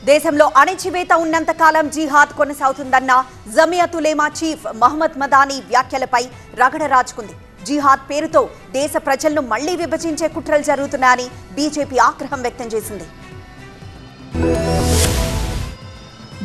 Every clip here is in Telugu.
దేశంలో అణచివేత ఉన్నంత కాలం జిహాద్ కొనసాగుతుందన్న జమియత్ ఉలేమా చీఫ్ మహమ్మద్ మదానీ వ్యాఖ్యలపై రగడ రాజుకుంది. జిహాద్ పేరుతో దేశ ప్రజలను మళ్లీ విభజించే కుట్రలు జరుగుతున్నాయని బీజేపీ ఆగ్రహం వ్యక్తం చేసింది.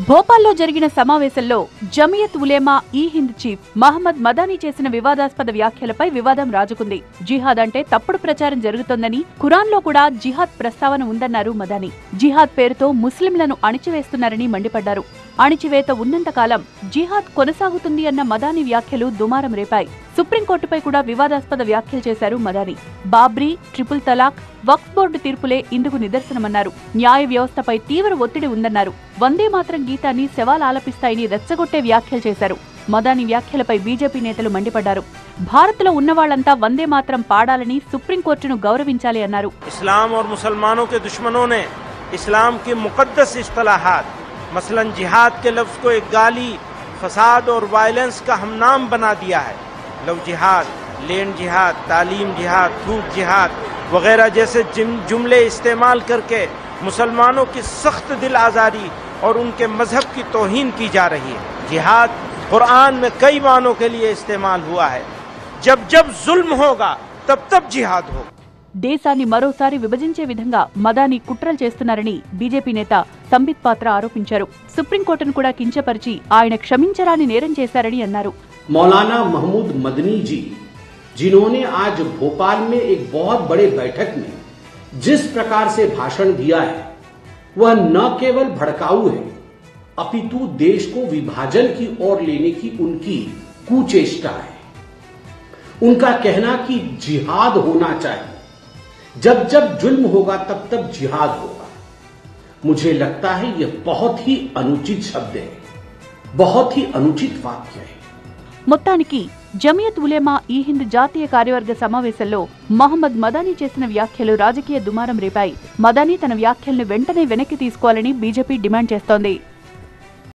భోపాల్లో జరిగిన సమావేశంలో జమియత్ ఉలేమా ఈ హింద్ చీఫ్ మహమ్మద్ మదానీ చేసిన వివాదాస్పద వ్యాఖ్యలపై వివాదం రాజుకుంది. జిహాద్ అంటే తప్పుడు ప్రచారం జరుగుతోందని, ఖురాన్లో కూడా జిహాద్ ప్రస్తావన ఉందన్నారు మదానీ. జిహాద్ పేరుతో ముస్లింలను అణిచివేస్తున్నారని మండిపడ్డారు. అణిచివేత ఉన్నంతకాలం జిహాద్ కొనసాగుతుంది అన్న మదానీ వ్యాఖ్యలు దుమారం రేపాయి. సుప్రీంకోర్టుపై కూడా వివాదాస్పద వ్యాఖ్యలు చేశారు మదానీ. బాబ్రీ, ట్రిపుల్ తలాక్, వక్ఫ్ బోర్డు తీర్పులే ఇందుకు నిదర్శనమన్నారు. న్యాయ వ్యవస్థపై తీవ్ర ఒత్తిడి ఉందన్నారు. వందే మాత్రం గీతాన్ని శవాలు ఆలపిస్తాయని రెచ్చగొట్టే వ్యాఖ్యలు చేశారు. మదానీ వ్యాఖ్యలపై బీజేపీ నేతలు మండిపడ్డారు. భారత్లో ఉన్నవాళ్లంతా వందే మాత్రం పాడాలని, సుప్రీంకోర్టును గౌరవించాలి అన్నారు. ఇస్లాం और मुसलमानों के दुश्मनों ने इस्लाम के मुकद्दस इस्तिलाहात मसलन जिहाद के लफ्ज़ को एक गाली, फसाद और वायलेंस का हमनाम बना दिया है. लव जिहाद, लैंड जिहाद, तालीम जिहाद, थूक जिहाद वगैरह जैसे जुमले इस्तेमाल करके मुसलमानों की सख्त दिल आज़ारी और उनके मजहब की तौहीन की जा रही है. जिहाद कुरान में कई मानों के लिए इस्तेमाल हुआ है. जब जब जुल्म होगा तब तब जिहाद होगा. దేశాన్ని మరోసారి విభజించే విధంగా మదానీ కుట్రలు చేస్తున్నారని బీజేపీ నేత సంబిత్ పాత్ర ఆరోపించారు. సుప్రీంకోర్టును కూడా కించపరిచి ఆయన క్షమించరాని నేరం చేశారని అన్నారు. मौलाना महमूद मदनी जी, जिन्होंने आज भोपाल में एक बहुत बड़े बैठक में जिस प्रकार से भाषण दिया है वह न केवल भड़काऊ है अपितु देश को विभाजन की ओर लेने की उनकी कुचेष्टा है. उनका कहना कि जिहाद होना चाहिए, जब जब जुल्म होगा तब तब जिहाद होगा, मुझे लगता है यह बहुत ही अनुचित शब्द है, बहुत ही अनुचित वाक्य है. మొత్తానికి జమియత్ ఉలేమా ఈ హింద్ జాతీయ కార్యవర్గ సమావేశంలో మహమ్మద్ మదానీ చేసిన వ్యాఖ్యలు రాజకీయ దుమారం రేపాయి. మదానీ తన వ్యాఖ్యల్ని వెంటనే వెనక్కి తీసుకోవాలని బీజేపీ డిమాండ్ చేస్తోంది.